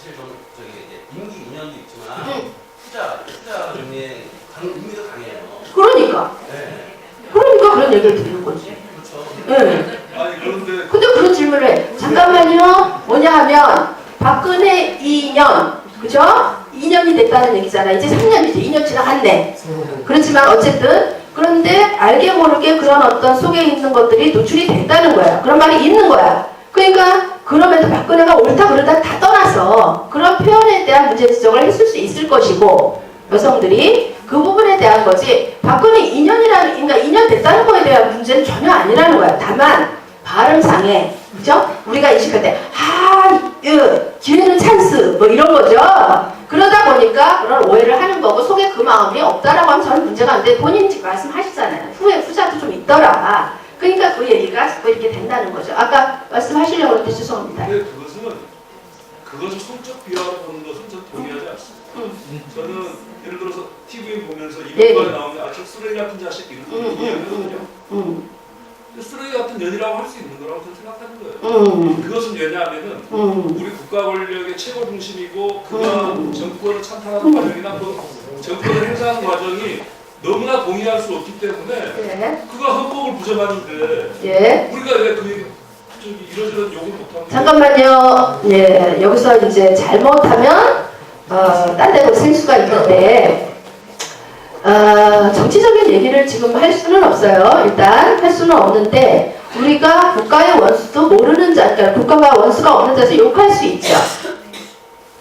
사실 좀 저기 이제 임기 인연도 있지만 투자 종류의 의미도 강해요. 그러니까. 네. 그러니까 그런 얘기를 드리는 거지. 그렇죠. 네. 아니 그런데 근데 그런 질문을 해. 잠깐만요. 뭐냐 하면 박근혜 2년, 그죠? 2년이 됐다는 얘기잖아. 이제 3년이지. 2년 지나갔네. 그렇지만 어쨌든 그런데 알게 모르게 그런 어떤 속에 있는 것들이 노출이 됐다는 거야. 그런 말이 있는 거야. 그러니까 그러면서 박근혜가 옳다 그러다 다 떠나서 그런 표현에 대한 문제 지적을 했을 수 있을 것이고 여성들이 그 부분에 대한 거지 박근혜 2년이라는 그러니까 2년 됐다는 거에 대한 문제는 전혀 아니라는 거야. 다만 발음상에 그죠? 우리가 인식할 때 기회는 찬스 뭐 이런 거죠. 그러다 보니까 그런 오해를 하는 거고 속에 그 마음이 없다라고 하면 저는 문제가 안 돼. 본인 지금 말씀하시잖아요. 후자도 좀 있더라. 그러니까 그 얘기가 자꾸 이렇게 된다는 거죠. 아까 말씀하시려고 했는데 죄송합니다. 근데 그것을 성적 비하로 보는 것은 저는 동의하지 않습니다. 저는 예를 들어서 TV 보면서 이런 거에 나오면 저 쓰레기 같은 자식 이런 거 이야기하거든요. 쓰레기 같은 년이라고 할 수 있는 거라고 저는 생각하는 거예요. 그것은 왜냐하면은 우리 국가 권력의 최고 중심이고 그가 정권을 찬탈하는 과정이나 그 정권을 행사하는 과정이 너무나 동의할 수 없기 때문에 그가 헌법을 부정하는데 우리가 왜 이러저런 욕을 못하는 잠깐만요. 네, 여기서 이제 잘못하면 딴 데로 쓸 수가 있는데 정치적인 얘기를 지금 할 수는 없어요. 일단 할 수는 없는데 우리가 국가의 원수도 모르는 자, 그러니까 국가가 원수가 없는 자에서 욕할 수 있죠.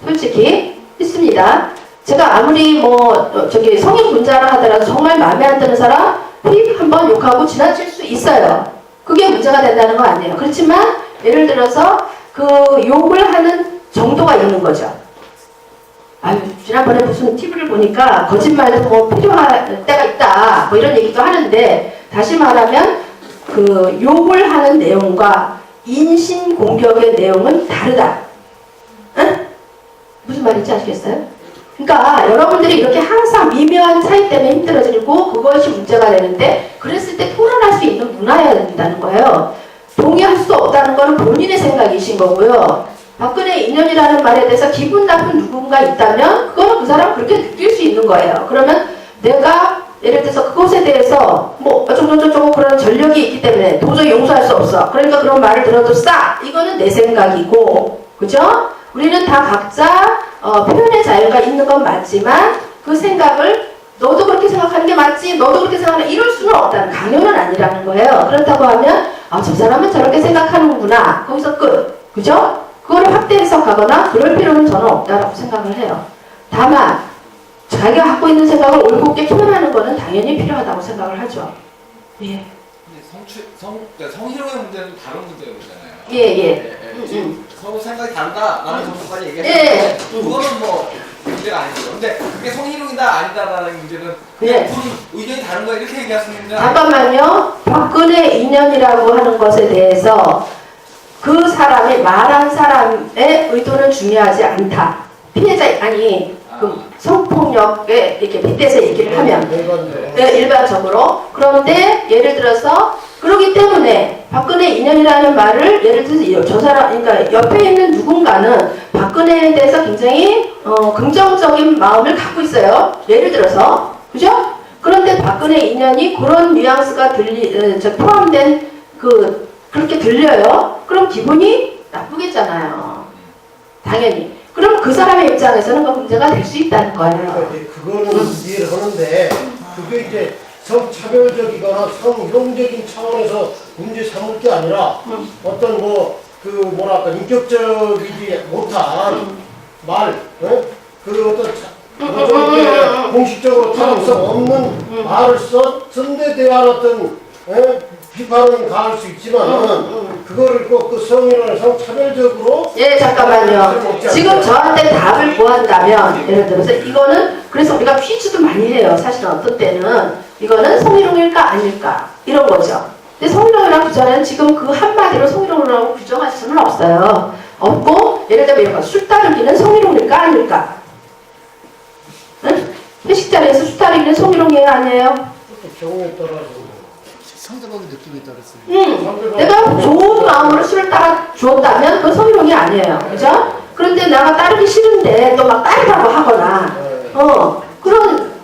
솔직히 있습니다. 제가 아무리 성인 분자라 하더라도 정말 마음에 안 드는 사람 휙 한번 욕하고 지나칠 수 있어요. 그게 문제가 된다는 거 아니에요. 그렇지만 예를 들어서 그 욕을 하는 정도가 있는 거죠. 아유, 지난번에 무슨 TV를 보니까 거짓말도 뭐 필요할 때가 있다 뭐 이런 얘기도 하는데 다시 말하면 그 욕을 하는 내용과 인신 공격의 내용은 다르다. 응? 무슨 말인지 아시겠어요? 그러니까 여러분들이 이렇게 항상 미묘한 차이 때문에 힘들어지고 그것이 문제가 되는데 그랬을 때 토론할 수 있는 문화여야 된다는 거예요. 동의할 수 없다는 것은 본인의 생각이신 거고요. 박근혜 2년이라는 말에 대해서 기분 나쁜 누군가 있다면 그거는 그 사람 그렇게 느낄 수 있는 거예요. 그러면 내가 예를 들어서 그것에 대해서 뭐 어쩌고저쩌고 그런 전력이 있기 때문에 도저히 용서할 수 없어. 그러니까 그런 말을 들어도 싸. 이거는 내 생각이고 그죠? 우리는 다 각자 표현의 자유가 있는 건 맞지만 그 생각을 너도 그렇게 생각하는 게 맞지 너도 그렇게 생각하는 이럴 수는 없다는 강요는 아니라는 거예요. 그렇다고 하면 저 사람은 저렇게 생각하는구나. 거기서 끝. 그죠? 그거를 확대 해석하거나 그럴 필요는 저는 없다라고 생각을 해요. 다만 자기가 갖고 있는 생각을 올곧게 표현하는 거는 당연히 필요하다고 생각을 하죠. 예. 근데 성희롱의 문제는 다른 문제잖아요. 예. 서로 생각이 다르다. 라는 정도까지 얘기했는데 그거는 뭐 문제가 아니죠. 근데 그게 성희롱이다 아니다라는 문제는 그냥 의견이 다른 거야 이렇게 얘기하시는 잠깐만요. 박근혜 2년이라고 하는 것에 대해서 그 사람이 말한 사람의 의도는 중요하지 않다. 피해자 그 성폭력에 이렇게 빗대서 얘기를 하면 일반적으로 그런데 예를 들어서 그러기 때문에 박근혜 2년이라는 말을 예를 들어서 저 사람 그러니까 옆에 있는 누군가는 박근혜에 대해서 굉장히 긍정적인 마음을 갖고 있어요. 예를 들어서 그죠? 그런데 박근혜 2년이 그런 뉘앙스가 포함된 그렇게 들려요. 그럼 기분이 나쁘겠잖아요. 당연히. 그럼 그 사람의 입장에서는 그 문제가 될 수 있다는 거예요. 그거는 이해를 하는데 그게 이제 성차별적이거나 성희롱적인 차원에서 문제 삼을 게 아니라 어떤 뭐랄까 인격적이지 못한 말, 그 어떤 공식적으로 타당성 없는 말을 쓴 데 대한 어떤 비판은 가할 수 있지만은 그거를 꼭 그 성희롱을 성차별적으로 잠깐만요. 지금 저한테 답을 구한다면 예를 들어서 이거는 그래서 우리가 퀴즈도 많이 해요. 사실은 어떤 때는 이거는 성희롱일까 아닐까 이런 거죠. 근데 성희롱이라고 그전에는 지금 그 한마디로 성희롱이라고 규정할 수는 없어요. 없고 예를 들면 이런 거 술 따르기는 성희롱일까 아닐까? 응? 회식 자리에서 술 따르기는 성희롱이에요 아니에요? 경우에 따라서 상대방의 느낌에 따라서. 내가 좋은 마음으로 술을 따라 주었다면 그건 성희롱이 아니에요. 그죠? 그런데 내가 따르기 싫은데 또 막 따르라고 하거나,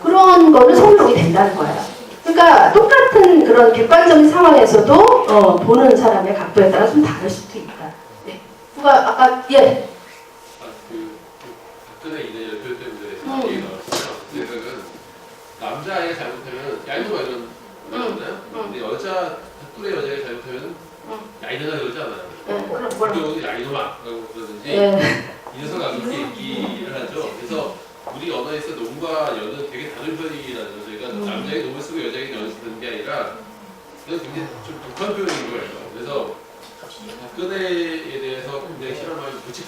그런 거는 성희롱이 된다는 거예요. 그러니까 똑같은 그런 객관적인 상황에서도 보는 사람의 각도에 따라 좀 다를 수도 있다. 네. 누가 아까 예. 박근혜 이내 교육 때문에 얘기 나왔어요. 그러니까 남자아이가 잘못하면 야 이놈아 이런 말하잖아요. 근데 박근혜 여자가 잘못하면 야 이놈아 그러지 않아요. 그럼 뭐라? 야 이놈아 라고 그러든지 이 녀석아 그렇게 얘기를 하죠. 그래서 우리 언어에서 농과 연은 되게 다른 편이라는 거죠. 그러니까 남자에게 농을 쓰고 여자에게 연을 쓰는 게 아니라 그건 굉장히 좀 독한 표현인 거예요. 그래서 박근혜에 대해서 굉장히 실험하면 무척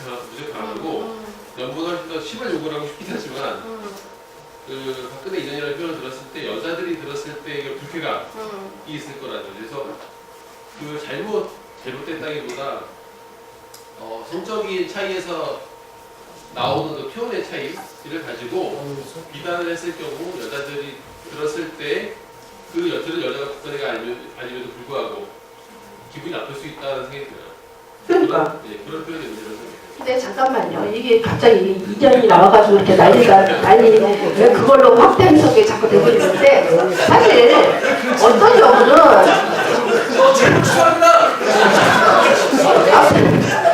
강하고 연보다 훨씬 더 심한 욕을 하고 싶긴 하지만 그 박근혜 이전이라는 표현을 들었을 때 여자들이 들었을 때 불쾌감이 있을 거라죠. 그래서 그 잘못됐다기보다 성적인 차이에서 나오는 그 표현의 차이를 가지고 비난을 했을 경우 여자들이 들었을 때 그 들은 여자가 박근혜가 아님에도 불구하고 기분이 나쁠 수 있다는 생각이 들어요. 그러니까. 그런 표현이 문제라고 생각해요. 근데 잠깐만요. 이게 갑자기 이전이 나와가지고 이렇게 왜 그걸로 확대 해석이 자꾸 되고 있는데 사실 어떤 경우는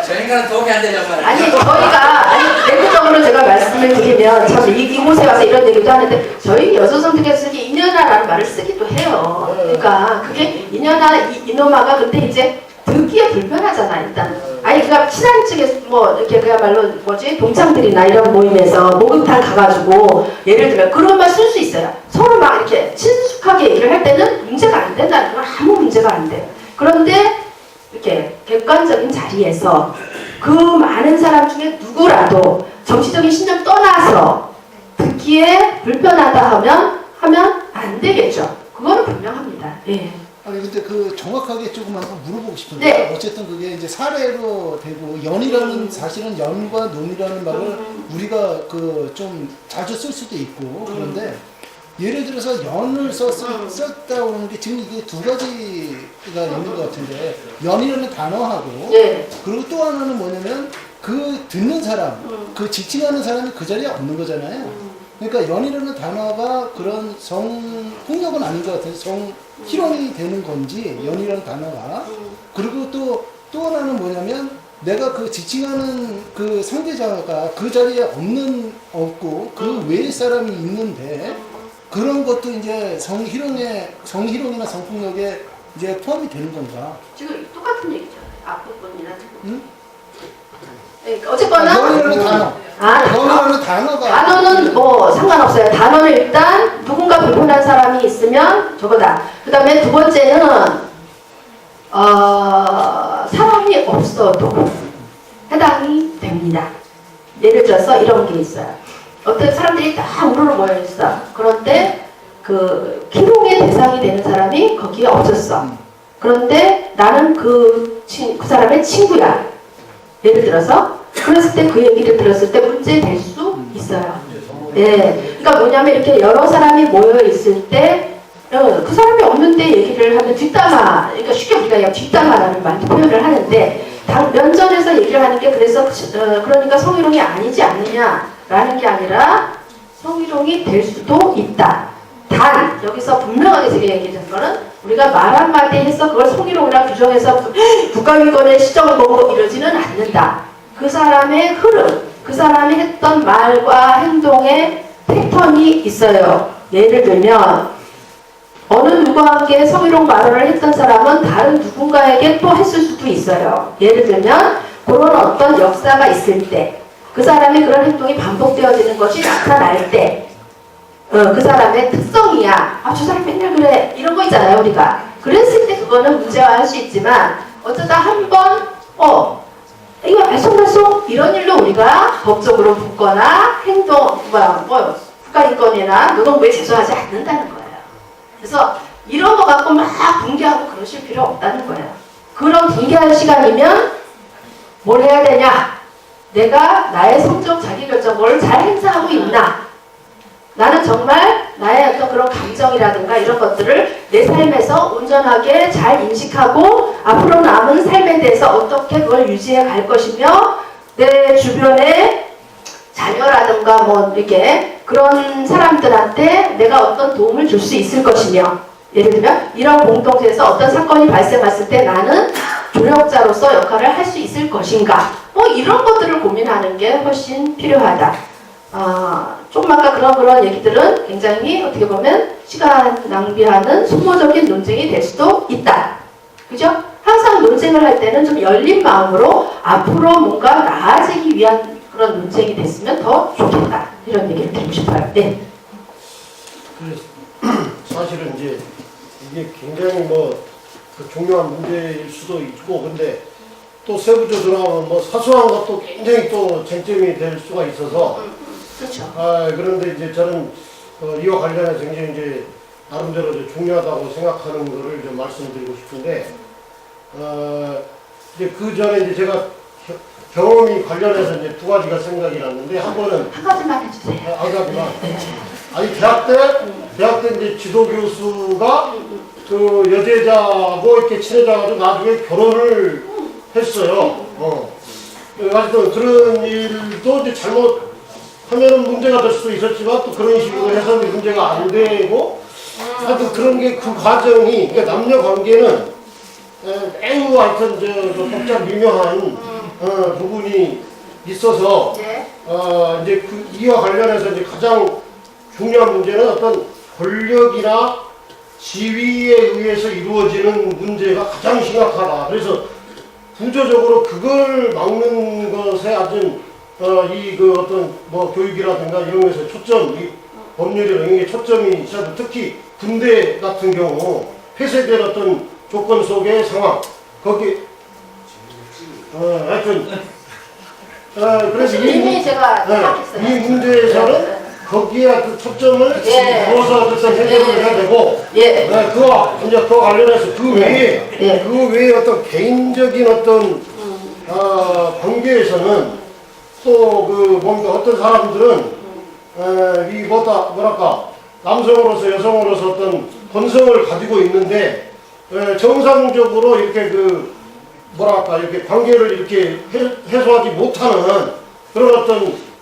저희가 도움이 안 되려고 아니 저희가 내부적으로 제가 말씀을 드리면 참 이곳에 와서 이런 얘기도 하는데 저희 여성선택에서 이렇게 이년아라는 말을 쓰기도 해요. 그러니까 그게 이년아 이놈아가 근데 이제 듣기에 불편하잖아 일단. 아니 그러니까 친한 측에서 뭐 이렇게 그야말로 동창들이나 이런 모임에서 목욕탕 가가지고 예를 들면 그런 말 쓸 수 있어요. 서로 막 이렇게 친숙하게 얘기를 할 때는 문제가 안 된다는 건 아무 문제가 안 돼요. 그런데 이렇게 객관적인 자리에서 그 많은 사람 중에 누구라도 정치적인 신념 떠나서 듣기에 불편하다 하면 안 되겠죠. 그거는 분명합니다. 예. 아니 근데 그 정확하게 조금 한번 물어보고 싶은데 네. 어쨌든 그게 이제 사례로 되고 연이라는 사실은 연과 놈이라는 말을 우리가 그 좀 자주 쓸 수도 있고 그런데 예를 들어서 연을 썼다 오는 게 지금 이게 두 가지가 있는 것 같은데 연이라는 단어하고 네. 그리고 또 하나는 뭐냐면 그 듣는 사람 그 지칭하는 사람이 그 자리에 없는 거잖아요. 그러니까 연이라는 단어가 그런 성폭력은 아닌 것 같아요. 성희롱이 되는 건지 연이라는 단어가 그리고 또 하나는 뭐냐면 내가 그 지칭하는 그 상대자가 그 자리에 없고 그 외의 사람이 있는데 그런 것도 이제 성희롱이나 성폭력에 이제 포함이 되는 건가? 지금 똑같은 얘기잖아요. 앞부분이나 응? 네, 어쨌거나 연이라는 단어. 연이라는 단어가 단어는 뭐 상관없어요. 단어는 일단 누군가 불편한 사람이 있으면 저거다. 그 다음에 두 번째는 사람이 없어도 해당이 됩니다. 예를 들어서 이런 게 있어요. 어떤 사람들이 다 우르르 모여 있어. 그런데 그 희롱의 대상이 되는 사람이 거기에 없었어. 그런데 나는 그 사람의 친구야. 예를 들어서 그랬을 때 그 얘기를 들었을 때 문제 될 수 있어요. 네, 그러니까 뭐냐면 이렇게 여러 사람이 모여 있을 때 그 사람이 없는데 얘기를 하면 뒷담화, 그러니까 쉽게 우리가 그냥 뒷담화라는 말도 표현을 하는데 면전에서 얘기를 하는 게 그래서 그러니까 성희롱이 아니지 않느냐라는 게 아니라 성희롱이 될 수도 있다. 단 여기서 분명하게 제가 얘기하는 거는 우리가 말 한마디 해서 그걸 성희롱이라 규정해서 국가기관의 시정을 보고 이러지는 않는다. 그 사람의 흐름, 그 사람이 했던 말과 행동의 패턴이 있어요. 예를 들면 어느 누구와 함께 성희롱 발언을 했던 사람은 다른 누군가에게 또 했을 수도 있어요. 예를 들면 그런 어떤 역사가 있을 때 그 사람의 그런 행동이 반복되어지는 것이 나타날 때 그 사람의 특성이야. 저 사람 맨날 그래. 이런 거 있잖아요, 우리가. 그랬을 때 그거는 문제화할 수 있지만 어쩌다 한번 이거 알쏭달쏭 이런 일로 우리가 법적으로 붙거나 국가인권이나 노동부에 제소하지 않는다는 거예요. 그래서 이런 거 갖고 막 붕괴하고 그러실 필요 없다는 거예요. 그런 붕괴할 시간이면 뭘 해야 되냐? 내가 나의 성적 자기결정권을 잘 행사하고 있나? 나는 정말 나의 어떤 그런 감정이라든가 이런 것들을 내 삶에서 온전하게 잘 인식하고 앞으로 남은 삶에 대해서 어떻게 그걸 유지해 갈 것이며 내 주변에 자녀라든가 뭐 이렇게 그런 사람들한테 내가 어떤 도움을 줄 수 있을 것이며, 예를 들면 이런 공동체에서 어떤 사건이 발생했을 때 나는 조력자로서 역할을 할 수 있을 것인가, 뭐 이런 것들을 고민하는 게 훨씬 필요하다. 조금 아까 그런 얘기들은 굉장히 어떻게 보면 시간 낭비하는 소모적인 논쟁이 될 수도 있다. 그죠? 항상 논쟁을 할 때는 좀 열린 마음으로 앞으로 뭔가 나아지기 위한 그런 논쟁이 됐으면 더 좋겠다. 이런 얘기를 드리고 싶어요. 네. 사실은 이제 이게 굉장히 그 중요한 문제일 수도 있고, 근데 또 세부적으로 뭐 사소한 것도 굉장히 또 쟁점이 될 수가 있어서, 그렇죠. 그런데 이제 저는 이와 관련해서 굉장히 이제 나름대로 이제 중요하다고 생각하는 거를 좀 말씀드리고 싶은데, 이제 그 전에 이제 제가 경험이 관련해서 이제 두 가지가 생각이 났는데, 한 번은 한 가지만 해주세요. 한 가지만. 아니 대학 때 이제 지도 교수가 그 여제자하고 이렇게 친해져가지고 나중에 결혼을 했어요. 하여튼 그런 일도 이제 잘못하면은 문제가 될 수도 있었지만 또 그런 식으로 해서는 문제가 안 되고, 하여튼 그런 게 그 과정이, 그러니까 남녀 관계는 매우 하여튼 저 복잡 미묘한 부분이 있어서, 네. 이제 이와 관련해서 이제 가장 중요한 문제는 어떤 권력이나 지위에 의해서 이루어지는 문제가 가장 심각하다. 그래서 구조적으로 그걸 막는 것에 아주 그 어떤 뭐 교육이라든가 이런 것에 초점, 이 법률이나 이런 게 초점이 있어도, 특히 군대 같은 경우 폐쇄된 어떤 조건 속의 상황, 거기 하여튼 그래서 이미 제가 생각했어요. 이 문제에서는 거기에 그 초점을 예. 두어서 어떤 해결을 해야 되고, 예. 그와 관련해서 그 외에 어떤 개인적인 어떤 관계에서는 또 그 뭔가 어떤 사람들은 이 뭐랄까 남성으로서 여성으로서 어떤 본성을 가지고 있는데, 정상적으로 이렇게 그 뭐랄까 이렇게 관계를 이렇게 해소하지 못하는 그런 어떤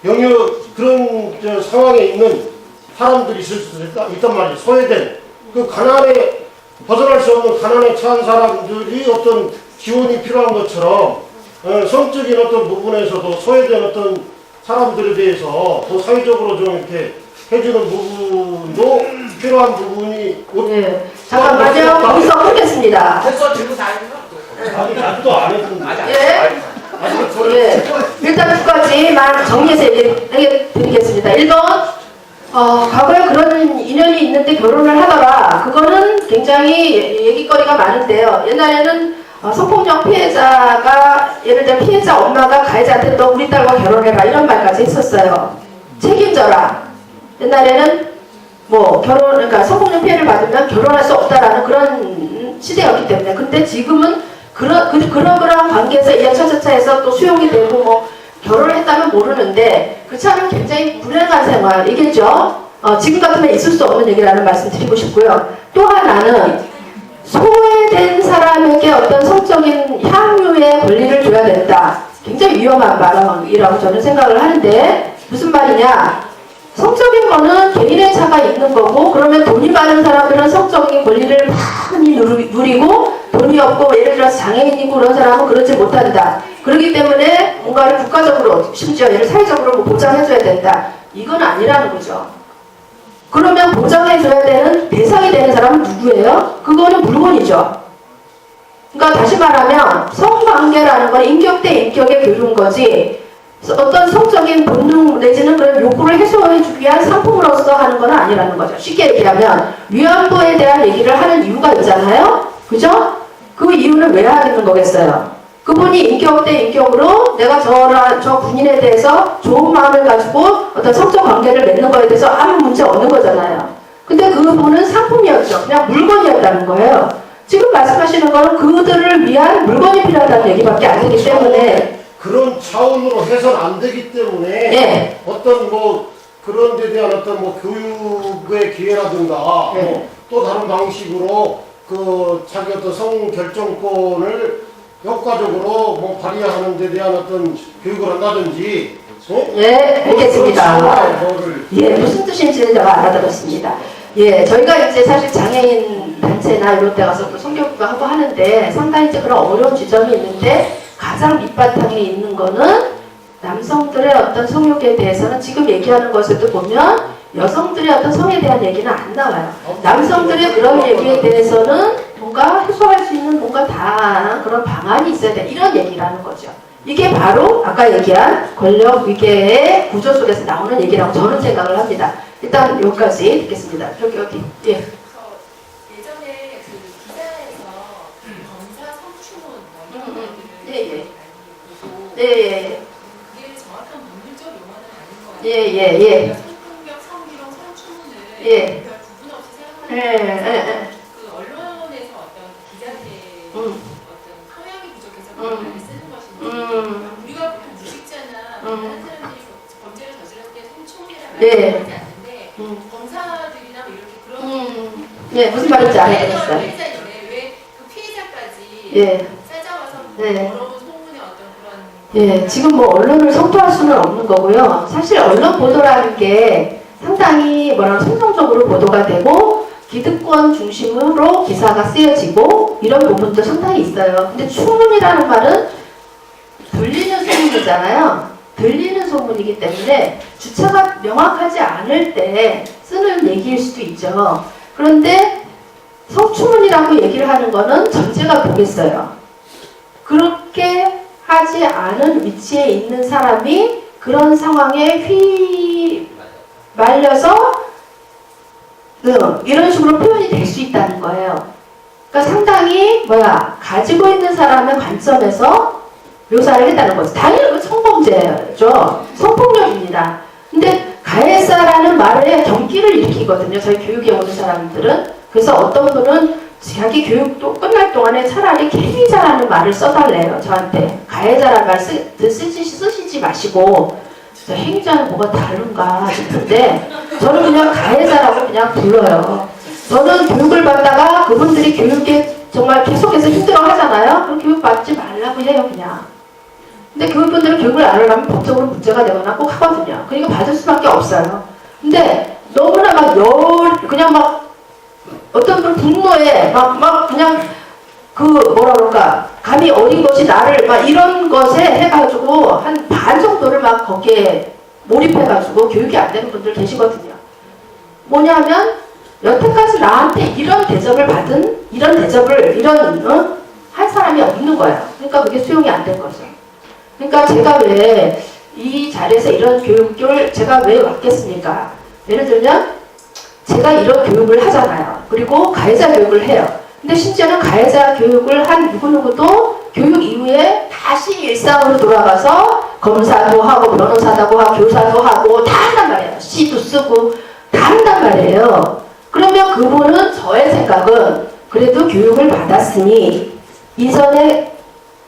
그런 상황에 있는 사람들이 있을 수 있단 말이에요. 소외된, 그 가난에 벗어날 수 없는 가난에 처한 사람들이 어떤 지원이 필요한 것처럼, 성적인 어떤 부분에서도 소외된 어떤 사람들에 대해서 또 사회적으로 좀 이렇게 해주는 부분도 필요한 부분이. 네. 잠깐만요. 거기서 끊겠습니다. 됐어, 질문 다 했나? 아니 나도 안 했는데. 예. 예. 일단 두 가지만 정리해서 얘기해드리겠습니다. 1번, 과거에 그런 인연이 있는데 결혼을 하더라. 그거는 굉장히 얘기거리가 많은데요. 옛날에는 성폭력 피해자가, 예를 들어 피해자 엄마가 가해자한테 너 우리 딸과 결혼해라 이런 말까지 했었어요. 책임져라. 옛날에는 뭐 그러니까 성폭력 피해를 받으면 결혼할 수 없다라는 그런 시대였기 때문에. 근데 지금은 그런 관계에서 이야차차차해서 또 수용이 되고 뭐 결혼을 했다면 모르는데, 그렇지 않으면 굉장히 불행한 생활이겠죠. 지금 같으면 있을 수 없는 얘기라는 말씀 드리고 싶고요. 또 하나는 소외된 사람에게 어떤 성적인 향유의 권리를 줘야 된다. 굉장히 위험한 발언이라고 저는 생각을 하는데, 무슨 말이냐? 성적인 거는 개인의 차가 있는 거고, 그러면 돈이 많은 사람들은 성적인 권리를 많이 누리고, 돈이 없고 예를 들어서 장애인이고 그런 사람은 그러지 못한다. 그렇기 때문에 뭔가를 국가적으로, 심지어 얘를 사회적으로 뭐 보장해줘야 된다. 이건 아니라는 거죠. 그러면 보장해줘야 되는 대상이 되는 사람은 누구예요? 그거는 물건이죠. 그러니까 다시 말하면 성관계라는 건 인격 대 인격의 교류인 거지, 어떤 성적인 본능 내지는 그런 욕구를 해소해주기 위한 상품으로서 하는 건 아니라는 거죠. 쉽게 얘기하면 위안부에 대한 얘기를 하는 이유가 있잖아요. 그죠? 그 이유는 왜 하는 거겠어요? 그분이 인격 대 인격으로 내가 저 군인에 대해서 좋은 마음을 가지고 어떤 성적 관계를 맺는 거에 대해서 아무 문제 없는 거잖아요. 근데 그분은 상품이었죠. 그냥 물건이었다는 거예요. 지금 말씀하시는 거는 그들을 위한 물건이 필요하다는 얘기밖에 안 되기 때문에, 그런 차원으로 해서는 안 되기 때문에, 예. 어떤 뭐 그런 데 대한 어떤 뭐 교육의 기회라든가, 예. 또 다른 방식으로 그 자기 어떤 성 결정권을 효과적으로 뭐 발휘하는 데 대한 어떤 교육을 한다든지 예, 알겠습니다. 뭐를 예, 무슨 뜻인지는 제가 알아들었습니다. 예, 저희가 이제 사실 장애인 단체나 이런 데 가서 또 성교육도 하고 하는데 상당히 이제 그런 어려운 지점이 있는데 가장 밑바탕에 있는 거는 남성들의 어떤 성욕에 대해서는 지금 얘기하는 것에도 보면 여성들의 어떤 성에 대한 얘기는 안 나와요. 남성들의 그런 얘기에 대해서는 뭔가 해소할 수 있는 뭔가 다양한 그런 방안이 있어야 돼. 이런 얘기라는 거죠. 이게 바로 아까 얘기한 권력 위계의 구조 속에서 나오는 얘기라고 저는 생각을 합니다. 일단 여기까지 듣겠습니다. 여기 어디? 예. 예전에 그 기사에서 검사 성추문 이런 것들을 예. 보고 예. 그게 정확한 법률적 용어는 아닌 것 같아요. 예. 성폭력, 성희롱, 성추문을 예. 별 구분 없이 사용하는 예. 그 언론에서 어떤 기자들의 어떤 성향이 부족해서 그런 말을 쓰는 것인지 우리가 보통 무식자나 다른 사람들이 범죄를 저질렀을 때 성추문이라는 말을 예. 하지 않는데 검사들이나 뭐 이렇게 그런 예, 무슨 말인지 알아들었어요. 피해자인데 왜 그 피해자까지 예. 찾아와서 네. 더러운 소문의 어떤 그런 예, 지금 뭐 언론을 성토할 수는 없는 거고요. 사실 언론 보도라는 게 상당히 성성적으로 보도가 되고 기득권 중심으로 기사가 쓰여지고 이런 부분도 상당히 있어요. 근데 추문이라는 말은 들리는 소문이잖아요. 들리는 소문이기 때문에 주체가 명확하지 않을 때 쓰는 얘기일 수도 있죠. 그런데 성추문이라고 얘기를 하는 거는 전제가 보겠어요. 그렇게 하지 않은 위치에 있는 사람이 그런 상황에 휘말려서 이런 식으로 표현이 될 수 있다는 거예요. 그러니까 상당히 가지고 있는 사람의 관점에서 묘사를 했다는 거죠. 당연히 그건 성범죄죠. 성폭력입니다. 근데 가해자라는 말에 경기를 일으키거든요. 저희 교육에 오는 사람들은. 그래서 어떤 분은 자기 교육도 끝날 동안에 차라리 캐리자라는 말을 써달래요. 저한테. 가해자라는 말 쓰시지 마시고 행위자는 뭐가 다른가 싶은데 저는 그냥 가해자라고 그냥 불러요. 저는 교육을 받다가 그분들이 교육에 정말 계속해서 힘들어 하잖아요. 그럼 교육 받지 말라고 해요, 그냥. 근데 그분들은 교육을 안 하려면 법적으로 문제가 되거나 꼭 하거든요. 그러니까 받을 수밖에 없어요. 근데 너무나 그냥 어떤 분 분노에 그냥 감히 어린 것이 나를 이런 것에 해가지고 한 반 정도를 거기에 몰입해가지고 교육이 안 되는 분들 계시거든요. 뭐냐면 여태까지 나한테 이런 대접을 할 사람이 없는 거예요. 그러니까 그게 수용이 안 된 거죠. 그러니까 제가 왜 이 자리에서 이런 교육을 제가 왜 왔겠습니까? 예를 들면 제가 이런 교육을 하잖아요. 그리고 가해자 교육을 해요. 근데 심지어는 가해자 교육을 한 누구누구도 교육 이후에 다시 일상으로 돌아가서 검사도 하고 변호사도 하고 교사도 하고 다 한단 말이에요. 시도 쓰고 다 한단 말이에요. 그러면 그분은 저의 생각은 그래도 교육을 받았으니 이전에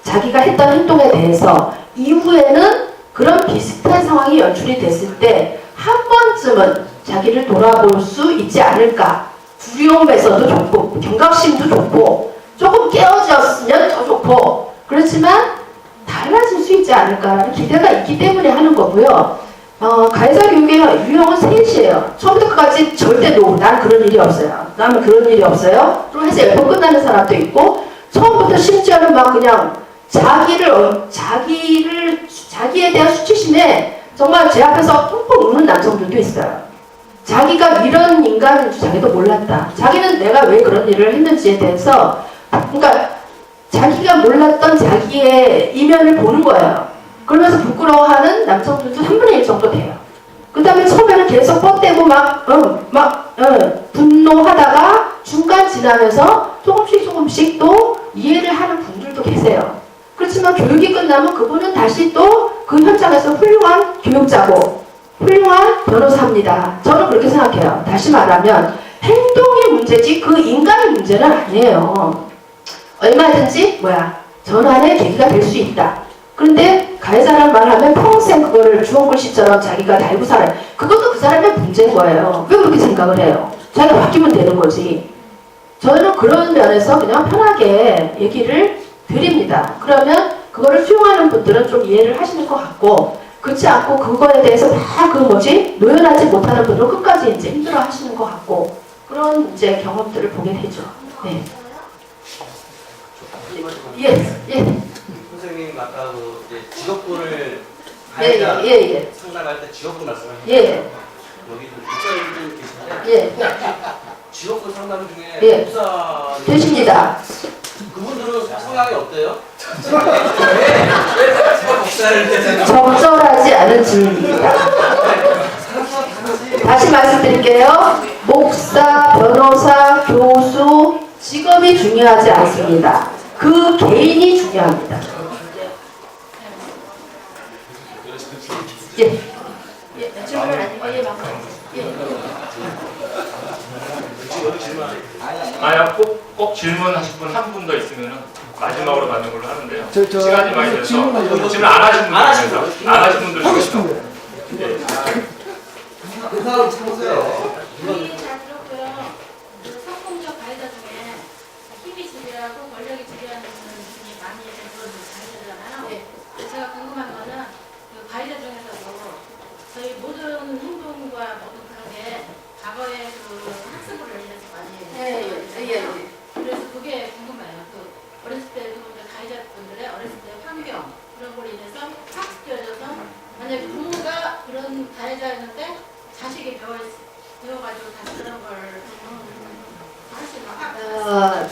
자기가 했던 행동에 대해서 이후에는 그런 비슷한 상황이 연출이 됐을 때 한 번쯤은 자기를 돌아볼 수 있지 않을까. 두려움에서도 좋고 경각심도 좋고 조금 깨어졌으면 더 좋고 그렇지만 달라질 수 있지 않을까라는 기대가 있기 때문에 하는 거고요. 가해자 교육의 유형은 셋이에요. 처음부터 끝까지 절대 난 그런 일이 없어요. 나는 그런 일이 없어요. 또 해서 10번 끝나는 사람도 있고 처음부터 심지어는 그냥 자기에 대한 수치심에 정말 제 앞에서 펑펑 우는 남성들도 있어요. 자기가 이런 인간인 줄 자기도 몰랐다. 자기는 내가 왜 그런 일을 했는지에 대해서 그러니까 자기가 몰랐던 자기의 이면을 보는 거예요. 그러면서 부끄러워하는 남성들도 3분의 1 정도 돼요. 그 다음에 처음에는 계속 뻗대고 분노하다가 중간 지나면서 조금씩 또 이해를 하는 분들도 계세요. 그렇지만 교육이 끝나면 그분은 다시 또 그 현장에서 훌륭한 교육자고 훌륭한 변호사입니다. 저는 그렇게 생각해요. 다시 말하면 행동의 문제지 그 인간의 문제는 아니에요. 얼마든지 전환의 계기가 될 수 있다. 그런데 가해자란 말 하면 평생 그거를 주홍글씨처럼 자기가 달고 살아요. 그것도 그 사람의 문제인 거예요. 왜 그렇게 생각을 해요? 자기가 바뀌면 되는 거지. 저는 그런 면에서 그냥 편하게 얘기를 드립니다. 그러면 그거를 수용하는 분들은 좀 이해를 하시는 것 같고, 그렇지 않고 그거에 대해서 다 노연하지 못하는 분들은 끝까지 이제 힘들어 하시는 것 같고, 그런 이제 경험들을 보게 되죠. 네. 예. 선생님 아까 그 이제 직업군을 예. 상담할 때 직업군 말씀하셨죠? 예. 여기 목사님들 계신데 예. 직업군 상담 중에 예. 목사 되십니다. 그분들은 성향이 어때요? 왜 목사를 되는 적절하지 않은 질문입니다. 다시 말씀드릴게요. 목사, 변호사, 교수, 직업이 중요하지 않습니다. 그 개인이 중요합니다. 예. 질문 아니고 예, 아야 꼭 질문하실 분 한 분 더 있으면 마지막으로 받는 걸로 하는데요. 저 시간이 많이 돼서 질문 안 하신 분들 중에서 그 사람 참으세요. 우리 잘 들었고요. 그 성공적 가해자 중에 힘이 지배하고 권력이 지배하는 분이 많이 그런 가해자잖아요. 제가 궁금한 거는 그 가해자 중에서도 저희 모든 행동과 모든 그런 게 과거에 그 학습으로 인해서 많이 그래서 그게 궁금해요. 그 어렸을 때도 가해자분들의 어렸을 때 환경 그런 걸로 인해서 학습되어져서 만약에 부모가 그런 가해자였는데 자식이 배워가지고 다시 그런 걸 하시면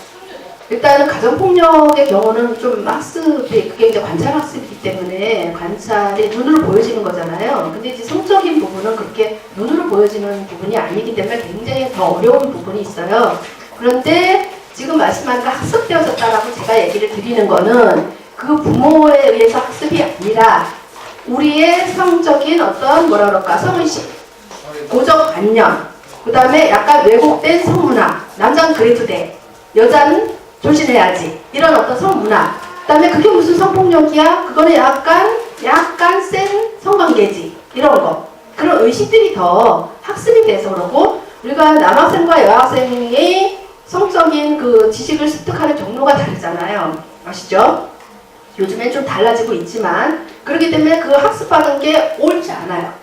일단은 가정폭력의 경우는 좀 학습이, 그게 이제 관찰 학습이기 때문에 관찰이 눈으로 보여지는 거잖아요. 근데 이제 성적인 부분은 그렇게 눈으로 보여지는 부분이 아니기 때문에 굉장히 더 어려운 부분이 있어요. 그런데 지금 말씀하신 학습되어졌다라고 제가 얘기를 드리는 거는 그 부모에 의해서 학습이 아니라 우리의 성적인 어떤 뭐라 그럴까, 성의식, 고정관념, 그 다음에 약간 왜곡된 성문화, 남자는 그래도 돼, 여자는 조심해야지, 이런 어떤 성문화, 그 다음에 그게 무슨 성폭력이야? 그거는 약간 센 성관계지, 이런 거. 그런 의식들이 더 학습이 돼서 그러고, 우리가 남학생과 여학생의 성적인 그 지식을 습득하는 경로가 다르잖아요. 아시죠? 요즘엔 좀 달라지고 있지만, 그렇기 때문에 그 학습하는 게 옳지 않아요.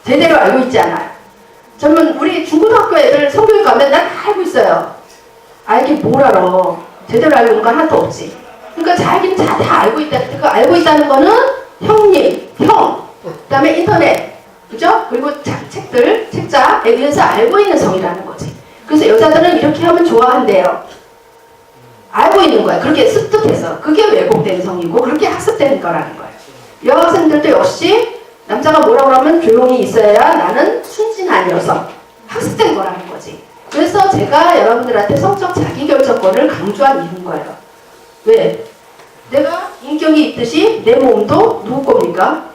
제대로 알고 있지 않아요. 저는 우리 중고등학교 애들 성교육 가면 난 다 알고 있어요. 알게 뭘 알아. 제대로 알고 있는 건 하나도 없지. 그러니까 자기는 다 알고 있다. 그 알고 있다는 거는 형님, 형, 그 다음에 인터넷, 그죠? 그리고 책들, 책자에 의해서 알고 있는 성이라는 거지. 그래서 여자들은 이렇게 하면 좋아한대요. 알고 있는 거야. 그렇게 습득해서. 그게 왜곡된 성이고 그렇게 학습되는 거라는 거예요. 여학생들도 역시 남자가 뭐라고 하면 조용히 있어야 나는 순진한 녀석. 학습된 거라는 거지. 그래서 제가 여러분들한테 성적 자기결정권을 강조한 이유인 거예요. 왜? 내가 인격이 있듯이 내 몸도 누구 겁니까?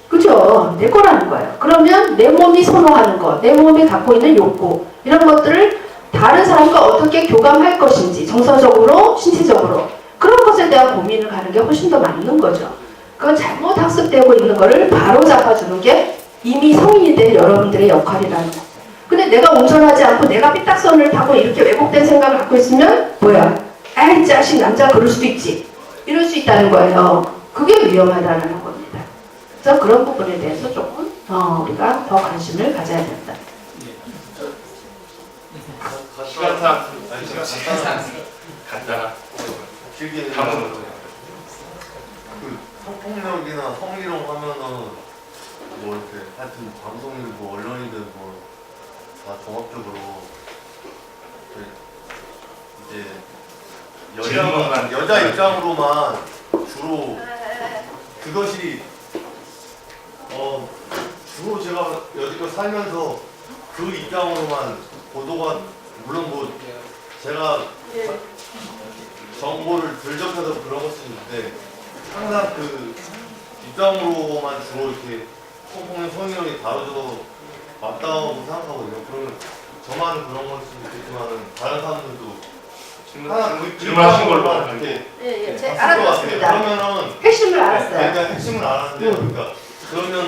그죠? 내 거라는 거예요. 그러면 내 몸이 선호하는 것, 내 몸이 갖고 있는 욕구, 이런 것들을 다른 사람과 어떻게 교감할 것인지, 정서적으로, 신체적으로, 그런 것에 대한 고민을 가는 게 훨씬 더 맞는 거죠. 그건 잘못 학습되고 있는 거를 바로 잡아주는 게 이미 성인이 된 여러분들의 역할이라는 거. 근데 내가 온전하지 않고 내가 삐딱선을 타고 이렇게 왜곡된 생각을 갖고 있으면 뭐야? 아이 자식 남자 그럴 수도 있지. 이럴 수 있다는 거예요. 그게 위험하다는 겁니다. 그래서 그런 부분에 대해서 조금 우리가 더 관심을 가져야 된다. 시간상 간단한 길게 담으로 그 성폭력이나 성희롱 하면은 뭐 이렇게 하여튼 방송이든 뭐 언론이든 뭐 다 종합적으로 이제 여자 입장으로만 주로 그것이 주로 제가 여지껏 살면서 그 입장으로만 보도가 물론 뭐 제가 정보를 덜 접해서 그런 걸 수 있는데 항상 그 입장으로만 주로 이렇게 성폭력 성희롱이 다뤄져도 맞다고 생각하거든요. 그러면 저만 그런 걸 수도 있겠지만 다른 사람들도 질문하신 걸로 이렇게 예, 제가 알아들었습니다. 그러면은 핵심을 알았어요. 그러니까 핵심을 알았는데요. 그러니까 그러면은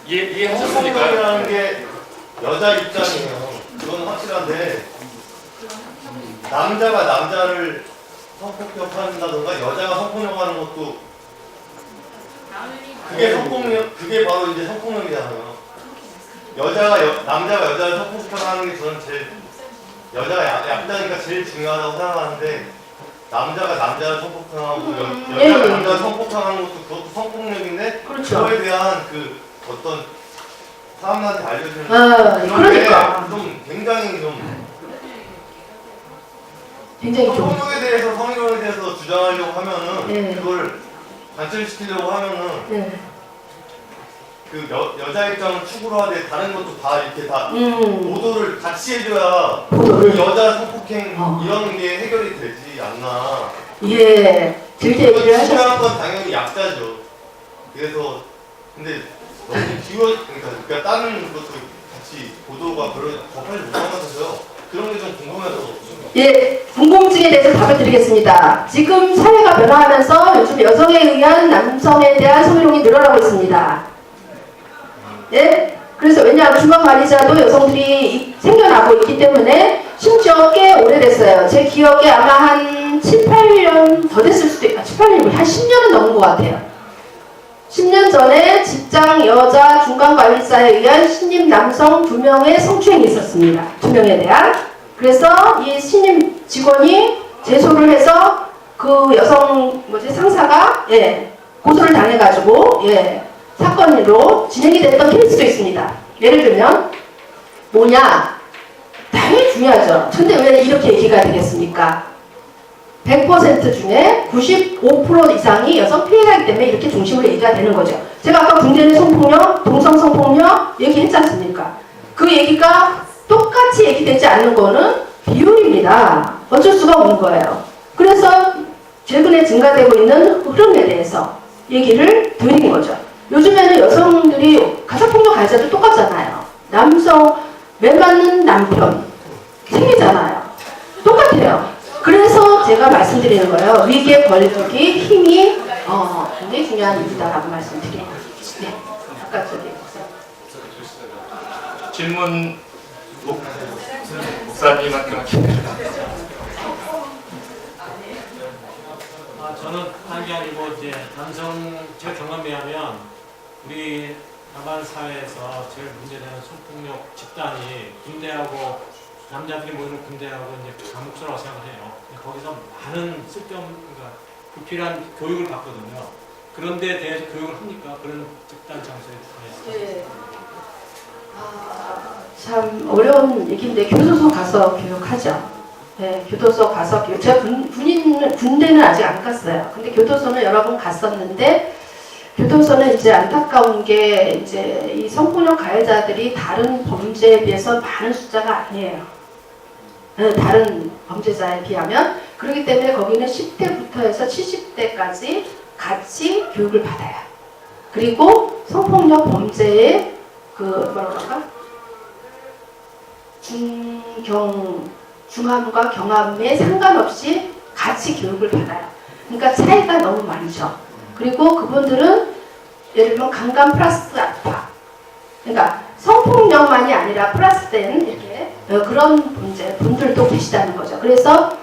이해하셨으니까요. 성폭력이라는 게 여자 입장이에요. 그건 확실한데 남자가 남자를 성폭력한다던가 여자가 성폭력하는 것도 그게 성폭력, 그게 바로 이제 성폭력이잖아요. 남자가 여자를 성폭력하는 게 저는 제일 여자가 약자니까 제일 중요하다고 생각하는데 남자가 남자를 성폭행하고 여자가 남자를 성폭행하는 것도 그것도 성폭력인데 그렇죠. 그거에 대한 그 어떤 사람들한테 알려주는 그러니까. 게 좀 굉장히 굉장히 좀. 성폭력에 대해서 성희롱에 대해서 주장하려고 하면은 네. 그걸 관철시키려고 하면은 네. 그 여자 입장을 축으로 하되 다른 것도 다 이렇게 다 보도를 같이 해줘야 그 여자 성폭행 이런 게 해결이 되지 않나. 예. 길게 얘기를 하셨어요. 중요한 건 당연히 약자죠. 그래서 근데 너무 그러니까 다른 것도 같이 보도가 별로 접하지 못하면서요. 그런 게 좀 궁금해서. 예, 궁금증에 대해서 답을 드리겠습니다. 지금 사회가 변화하면서 요즘 여성에 의한 남성에 대한 성희롱이 늘어나고 있습니다. 예? 그래서 왜냐하면 중간 관리자도 여성들이 생겨나고 있기 때문에 심지어 꽤 오래됐어요. 제 기억에 아마 한 7, 8년 더 됐을 수도 있고 7, 8년이 한 10년은 넘은 것 같아요. 10년 전에 직장 여자 중간 관리자에 의한 신임 남성 2명의 성추행이 있었습니다. 2명에 대한. 그래서 이 신임 직원이 제소를 해서 그 여성 상사가 고소를 당해가지고 사건으로 진행이 됐던 케이스도 있습니다. 예를 들면 뭐냐? 당연히 중요하죠. 근데 왜 이렇게 얘기가 되겠습니까? 100% 중에 95% 이상이 여성 피해자이기 때문에 이렇게 중심으로 얘기가 되는 거죠. 제가 아까 군대 내 성폭력, 동성 성폭력 얘기했지 않습니까? 그 얘기가 똑같이 얘기되지 않는 거는 비율입니다. 어쩔 수가 없는 거예요. 그래서 최근에 증가되고 있는 흐름에 대해서 얘기를 드린 거죠. 요즘에는 여성들이 가사폭력 가해자도 똑같잖아요. 남성, 매 맞는 남편 생기잖아요. 똑같아요. 그래서 제가 말씀드리는 거예요. 위계 권력이 힘이 굉장히 중요한 이유다라고 말씀드려요. 네, 아까 저기 질문 목사님한테 할게요. 저는 하는 게 아니고 이제 남성 제 경험에 하면 우리 남한 사회에서 제일 문제되는 성폭력 집단이 군대하고 남자들이 모이는 군대하고 이제 감옥소라고 생각해요. 거기서 많은 그러니까 불필요한 교육을 받거든요. 그런 데에 대해서 교육을 합니까? 그런 집단 장소에 대해서. 네. 참 어려운 얘기인데 교도소 가서 교육하죠. 네, 교도소 가서 교육. 제가 군대는 아직 안 갔어요. 근데 교도소는 여러 번 갔었는데 교도소는 이제 안타까운 게 이제 이 성폭력 가해자들이 다른 범죄에 비해서 많은 숫자가 아니에요. 다른 범죄자에 비하면. 그렇기 때문에 거기는 10대부터 해서 70대까지 같이 교육을 받아요. 그리고 성폭력 범죄의 뭐라고 할까? 중함과 경함에 상관없이 같이 교육을 받아요. 그러니까 차이가 너무 많죠. 그리고 그분들은 예를 들면 강간 플러스 알파. 그러니까 성폭력만이 아니라 플러스된 이렇게 그런 분들도 계시다는 거죠. 그래서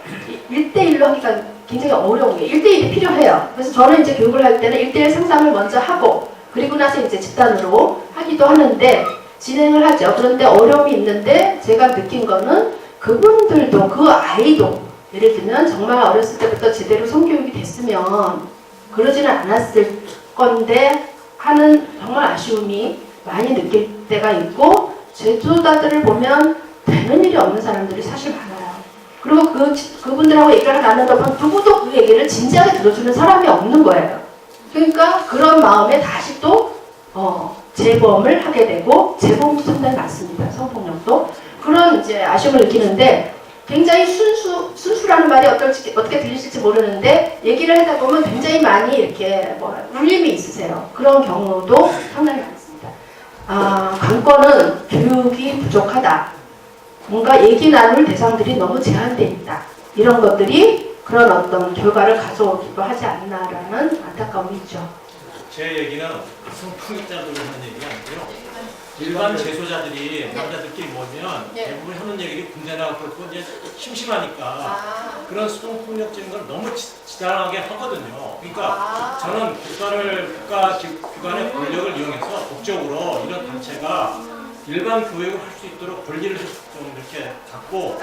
1대1로 하기가 굉장히 어려운 게 1대1이 필요해요. 그래서 저는 이제 교육을 할 때는 1대1 상담을 먼저 하고 그리고 나서 이제 집단으로 하기도 하는데 진행을 하죠. 그런데 어려움이 있는데 제가 느낀 거는 그분들도 그 아이도 예를 들면 정말 어렸을 때부터 제대로 성교육이 됐으면 그러지는 않았을 건데 하는 정말 아쉬움이 많이 느낄 때가 있고 제도자들을 보면 되는 일이 없는 사람들이 사실 많아요. 그리고 그분들하고 얘기를 나누다 보면 누구도 그 얘기를 진지하게 들어주는 사람이 없는 거예요. 그러니까 그런 마음에 다시 또 재범을 하게 되고 재범도 상당히 많습니다. 성폭력도. 그런 이제 아쉬움을 느끼는데 굉장히 순수라는 말이 어떻게 들리실지 모르는데 얘기를 하다 보면 굉장히 많이 이렇게 울림이 있으세요. 그런 경우도 상당히 많습니다. 관건은 교육이 부족하다. 뭔가 얘기 나눌 대상들이 너무 제한되어 있다. 이런 것들이 그런 어떤 결과를 가져오기도 하지 않나라는 안타까움이 있죠. 제 얘기는 성폭력자들이 하는 얘기가 아니고요. 일반 재소자들이 남자들끼리 모이면 대부분 하는 얘기들이 군대나 그렇고 이제 심심하니까 그런 성폭력적인 걸 너무 지당하게 하거든요. 그러니까 저는 국가 기관의 권력을 이용해서 법적으로 이런 단체가 일반 교육을 할 수 있도록 권리를 좀 이렇게 갖고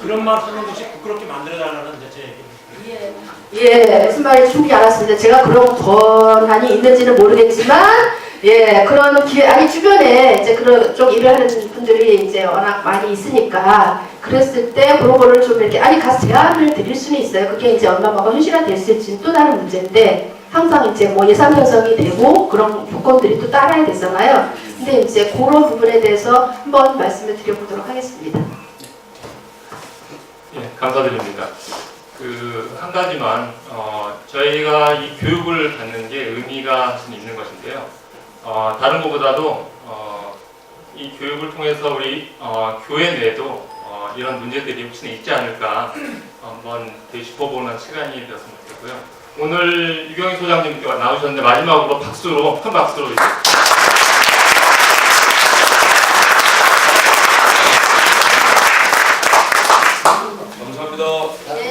그런 말 하는 것이 부끄럽게 만들어달라는 이제 제 얘기입니다. 예, 무슨 말인지 충분히 알았습니다. 제가 그런 권한이 있는지는 모르겠지만, 예, 그런 아니 주변에 이제 그런 쪽 일을 하는 분들이 이제 워낙 많이 있으니까 그랬을 때 그런 거를 좀 이렇게 아니 가서 제안을 드릴 수는 있어요. 그게 이제 얼마만큼 현실화됐을지는 또 다른 문제인데 항상 이제 뭐 예산 편성이 되고 그런 조건들이 또 따라야 되잖아요. 근데 이제 그런 부분에 대해서 한번 말씀을 드려보도록 하겠습니다. 예, 감사드립니다. 한 가지만 저희가 이 교육을 받는 게 의미가 있는 것인데요. 다른 것보다도 이 교육을 통해서 우리 교회 내에도 이런 문제들이 혹시 있지 않을까 한번 되짚어보는 시간이 되었으면 좋겠고요. 오늘 유경희 소장님께 나오셨는데 마지막으로 박수로 큰 박수로 감사합니다.